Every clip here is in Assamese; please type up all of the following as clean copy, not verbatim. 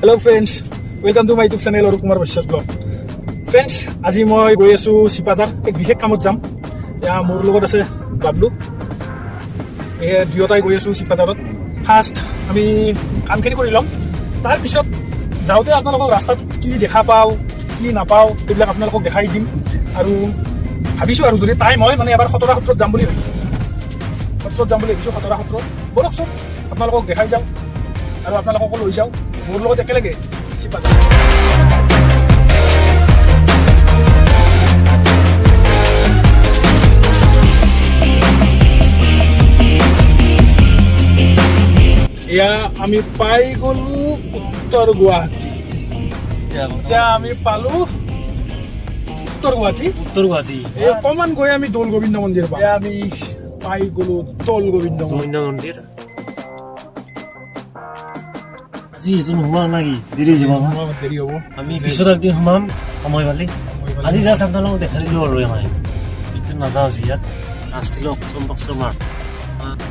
Hello friends, welcome to my YouTube channel Arup Kumar Vaishya's blog. Friends, আজি মই গৈ আছো শিপাজাৰ এক বিশেষ কামত যাম। ইয়া মোৰ লগত আছে বাবলু। এই দুয়োটাই গৈ আছো শিপাজাৰত। ফাৰ্ষ্ট আমি কামখিনি কৰি ল'ম, তাৰ পিছত যাওঁতে আপোনালোকক ৰাস্তাত কি দেখা পাওঁ কি নাপাওঁ এইবিলাক আপোনালোকক দেখাই দিম। আৰু ভাবিছোঁ আৰু যদি টাইম হয় মানে এবাৰ খতৰা সত্ৰত যাম বুলি ভাবিছোঁ। খতৰা সত্ৰত বলকচোন আপোনালোকক দেখাই যাওঁ আৰু আপোনালোককো লৈ যাওঁ মোৰ লগত একেলগে শিপাজাৰ। এয়া আমি পাই গ'লো উত্তৰ গুৱাহাটী। এতিয়া আমি পালো উত্তৰ গুৱাহাটী। এই অকণমান গৈ আমি দৌল গোবিন্দ মন্দিৰ পাম। আমি পাই গ'লো দৌল গোবিন্দ মন্দিৰ। আজি এইটো নোহোৱা নাকি দেৰি হ'ব। আমি পিছত একদিন সোমাম সময় পালি। আজি জাষ্ট আপোনালোকক দেখাই দিলোঁ আৰু আমাৰ কিন্তু নাযাওঁ আজি ইয়াত নাচটিলো অপচন মাৰ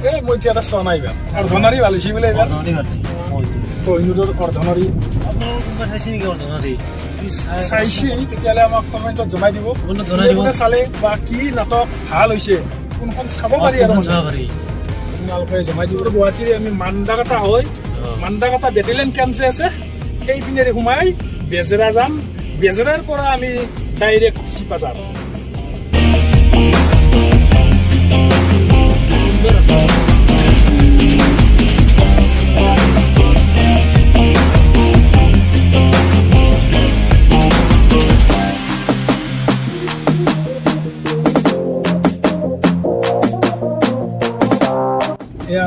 এই মই এতিয়া এটা চোৱা নাই এইবাৰ অৰ্ধনাৰী ভালিছি বোলে এইবাৰ কহিনুৰৰ অৰ্ধনাৰী আপোনালোক কোনোবা চাইছে নেকি অৰ্ধনাৰী চাইছে তেতিয়াহ'লে আমাক কমেণ্টত জনাই দিব চালে বা কি নাটক ভাল হৈছে কোনখন চাব পাৰি আৰু আপোনালোকে জনাই দিব। গুৱাহাটীৰ আমি মান্দাকাটা হয় মান্দাকাটা বেটেলিয়ান কেম্প যে আছে সেইপিনেৰে সোমাই বেজেৰা যাম। বেজেৰাৰ পৰা আমি ডাইৰেক্ট শিপাজাৰ।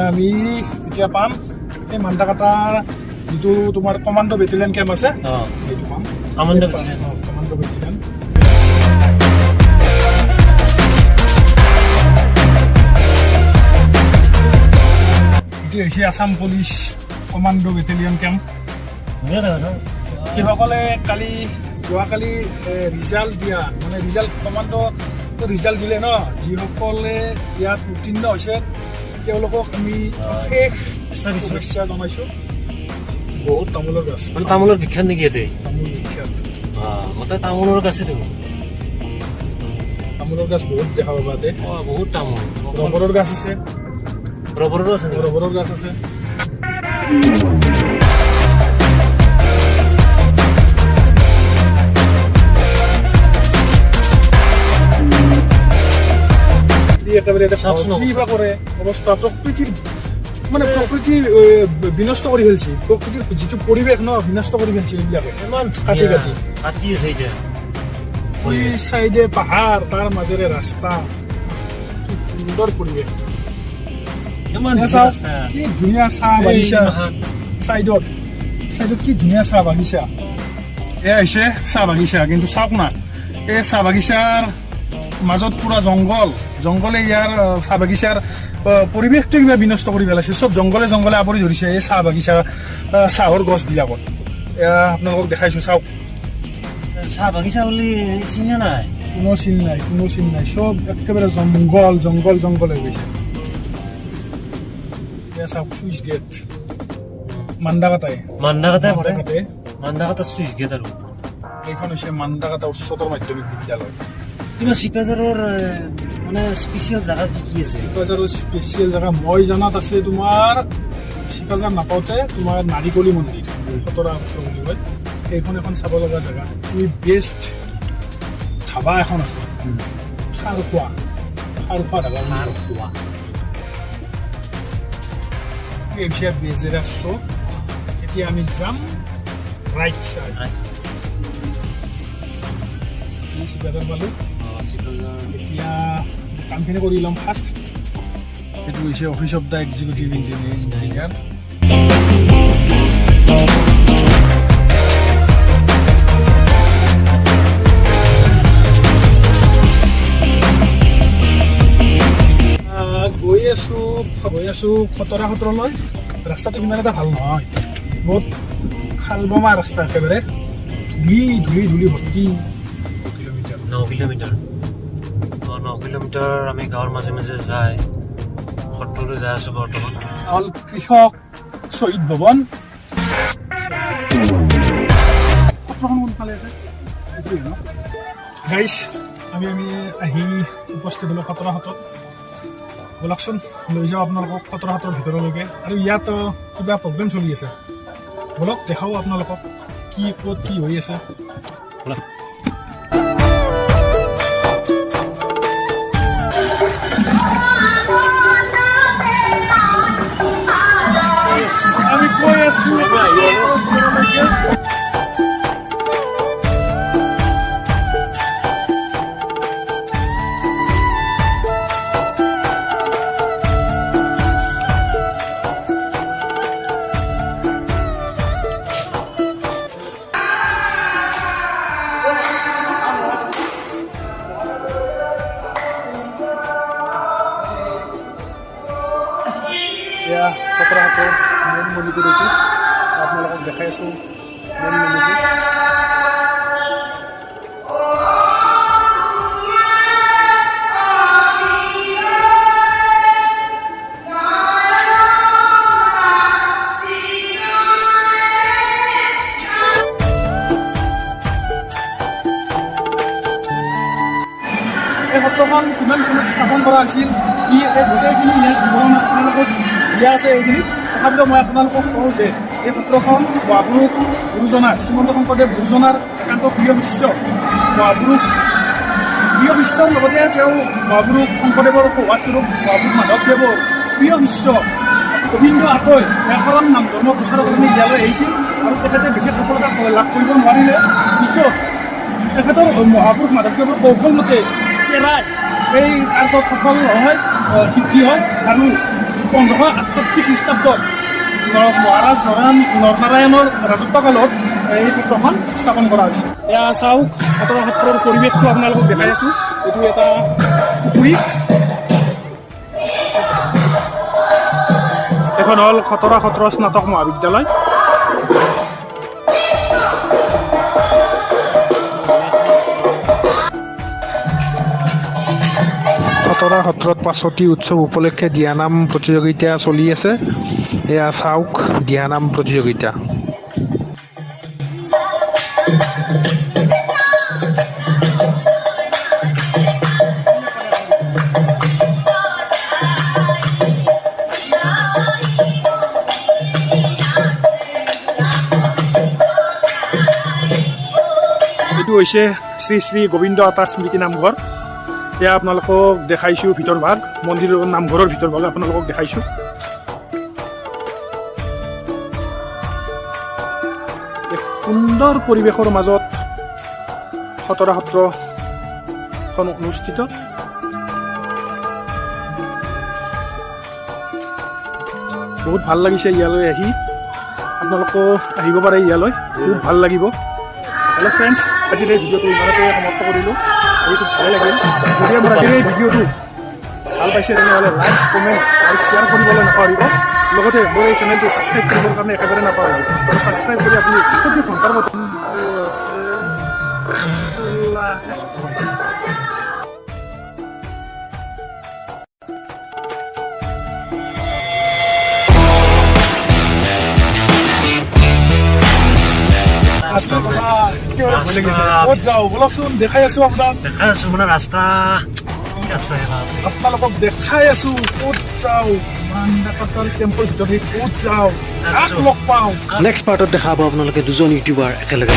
আমি এতিয়া পাম এই মান্দাকাটাৰ যিটো তোমাৰ কমাণ্ডো বেটেলিয়ান কেম্প আছে সেইটো পাম। কমাণ্ডো বেটেলিয়ান এইটো হৈছে Assam police commando battalion camp. সেইসকলে যোৱাকালি ৰিজাল্ট দিয়া মানে কমাণ্ডো ৰিজাল্ট দিলে ন, যিসকলে ইয়াত উত্তীৰ্ণ হৈছে তেওঁলোকক আমি শেষ শুভেচ্ছা জনাইছোঁ। বহুত তামোলৰ গছ মানে তামোলৰ বিখ্যাত নেকি ইয়াতে? তামোল বিখ্যাত গোটেই তামোলৰ গছ দেখোন। তামোলৰ গছ বহুত দেখা পাবা ইয়াতে। বহুত তামোল। ৰবৰৰ গছ আছে। ৰবৰৰো আছে নেকি? ৰবৰৰ গছ আছে। একেবাৰে কিবা কৰে অৱস্থা প্ৰকৃতিৰ মানে প্ৰকৃতি বিনষ্ট কৰি ফেলছি। প্ৰকৃতিৰ যিটো পৰিৱেশ ন বিনষ্ট কৰি ফেলছি এইবিলাকে ইমান কাটি আছে এতিয়া। ওই চাইডে পাহাৰ তাৰ মাজেৰে ৰাস্তা সুন্দৰ পৰিৱেশ কি ধুনীয়া চাহ বাগিচা চাইডত কি ধুনীয়া চাহ বাগিচা। এয়া হৈছে চাহ বাগিচা কিন্তু চাওক না এই চাহ বাগিচাৰ মাজত পুৰা জংগলে ইয়াৰ চাহ বাগিচাৰ পৰিৱেশটো কিবা বিনষ্ট কৰি পেলাইছে। চব জংগলে আৱৰি ধৰিছে এই চাহ বাগিচা চাহৰ গছবিলাকত। এয়া আপোনালোকক দেখাইছোঁ চাওক। চাহ বাগিচা বুলি চিনি নাই, কোনো চিন নাই চব একেবাৰে জংগল হৈ গৈছে। এয়া চাওক চুইচ গেট মান্দাকাটা চুইচ গেট। আৰু এইখন হৈছে মান্দাকাটা উচ্চতৰ মাধ্যমিক বিদ্যালয়। কিবা শিপাজাৰৰ মানে স্পেচিয়েল জেগা কি আছে? শিপাজাৰৰ স্পেচিয়েল জেগা মই জনাত আছে তোমাৰ শিপাজাৰ নাপাওঁতে তোমাৰ নাৰিকলি মন্দিৰ খতৰা সত্ৰ বুলি কয় সেইখন এখন চাব লগা জেগা। তুমি বেষ্ট ধাবা এখন আছে খাৰ খোৱা ধাবা। বেজেৰা চ'ক। এতিয়া আমি যাম ৰাইট চাইড। শিপাজাৰ পালোঁ। এতিয়া কামখিনি কৰি ল'ম ফাৰ্ষ্ট। এইটো হৈছে office of the executive engineer. গৈ আছোঁ খতৰা সত্ৰলৈ। ৰাস্তাটো সিমান এটা ভাল নহয়, বহুত খাল বমা ৰাস্তা একেবাৰে ধূলি ভৰ্তি। 9 কিলোমিটাৰ আমি গাঁৱৰ মাজে যায় সত্ৰলৈ যাই আছোঁ বৰ্তমান। কৃষক শহীদ ভৱন। কোনফালে আছে গাইছ আমি আহি উপস্থিত হ'লোঁ খতৰা হাটত ব'লকচোন লৈ যাওঁ আপোনালোকক খতৰা হাটৰ ভিতৰলৈকে আৰু ইয়াত কিবা প্ৰগ্ৰেম চলি আছে ব'লক দেখাওঁ আপোনালোকক কি ক'ত কি হৈ আছে আমি কৈ আছোঁ এয়া খতৰা হাটৰ মেইন মন্দিৰটো দেখি আপোনালোকক দেখাই আছোঁ মেইন মন্দিৰটো এই সত্ৰখন কিমান চনত স্থাপন কৰা হৈছিল কি এই গোটেইখিনি ইয়াত বিৱৰণ আপোনালোকক দিয়া আছে এইখিনি তথাপিতো মই আপোনালোকক কওঁ যে এই সত্ৰখন মহাপুৰুষ গুৰুজনাৰ শ্ৰীমন্ত শংকৰদেৱ গুৰুজনাৰ একান্ত প্ৰিয় শিষ্য মহাপুৰুষ প্ৰিয় শিষ্যৰ লগতে তেওঁ মহাপুৰুষ শংকৰদেৱৰ সৌহাৰ্দস্বৰূপ মহাপুৰুষ মাধৱদেৱৰ প্ৰিয় শিষ্য গোবিন্দ আতৈ ব্যাকৰণ নাম ধৰ্ম প্ৰচাৰৰ কাৰণে ইয়ালৈ আহিছিল আৰু তেখেতে বিশেষ সফলতা লাভ কৰিব নোৱাৰিলে পিছত তেখেতৰ মহাপুৰুষ মাধৱদেৱৰ কৌশল মতে এৰাই এই কাৰ্যত সফল হয় সিদ্ধি হয় আৰু 1568 খ্ৰীষ্টাব্দত মহাৰাজ নৰনাৰায়ণৰ ৰাজত্বকালত এই সত্ৰখন স্থাপন কৰা হৈছে এয়া চাওক খতৰা সত্ৰৰ পৰিৱেশটো আপোনালোকক দেখাই আছোঁ এইটো এটা পুখুৰী এখন হ'ল খতৰা সত্ৰ স্নাতক মহাবিদ্যালয় খতৰা সত্ৰত ৫টি উৎসৱ উপলক্ষে দিহানাম প্ৰতিযোগিতা চলি আছে এয়া চাওক দিহানাম প্ৰতিযোগিতা এইটো হৈছে শ্ৰী শ্ৰী গোবিন্দ আতাৰ স্মৃতি নামঘৰ এয়া আপোনালোকক দেখাইছোঁ ভিতৰ ভাগ মন্দিৰৰ নামঘৰৰ ভিতৰ ভাগ আপোনালোকক দেখাইছোঁ এক সুন্দৰ পৰিৱেশৰ মাজত খতৰা সত্ৰখন অনুষ্ঠিত বহুত ভাল লাগিছে ইয়ালৈ আহি আপোনালোকো আহিব পাৰে ইয়ালৈ খুব ভাল লাগিব হেল্ল' ফ্ৰেণ্ডছ আজিৰ এই ভিডিঅ'টো ইমানতে সমাপ্ত কৰিলোঁ এইটো ভালে লাগিল যদি আমাৰ আজিৰ এই ভিডিঅ'টো ভাল পাইছে তেনেহ'লে লাইক কমেণ্ট আৰু শ্বেয়াৰ কৰিবলৈ নাপাহৰিব লগতে মোৰ এই চেনেলটো ছাবস্ক্ৰাইব কৰিবৰ কাৰণে একেবাৰে নাপাহৰিব আৰু ছাবস্ক্ৰাইব কৰি আপুনি কাষতে ঘণ্টাৰ বটন ক'ত যাওঁ বলকচোন দেখাই আছোঁ আপোনাক দেখাই আছোঁ মানে ৰাস্তা কি ৰাস্তা আপোনালোকক দেখাই আছোঁ ক'ত যাওঁ মানদাকাটাৰ টেম্পল ভিতৰত ক'ত যাওঁ কাক লগ পাওঁ নেক্সট পাৰ্টত দেখা পাব আপোনালোকে দুজন ইউটিউবাৰ একেলগে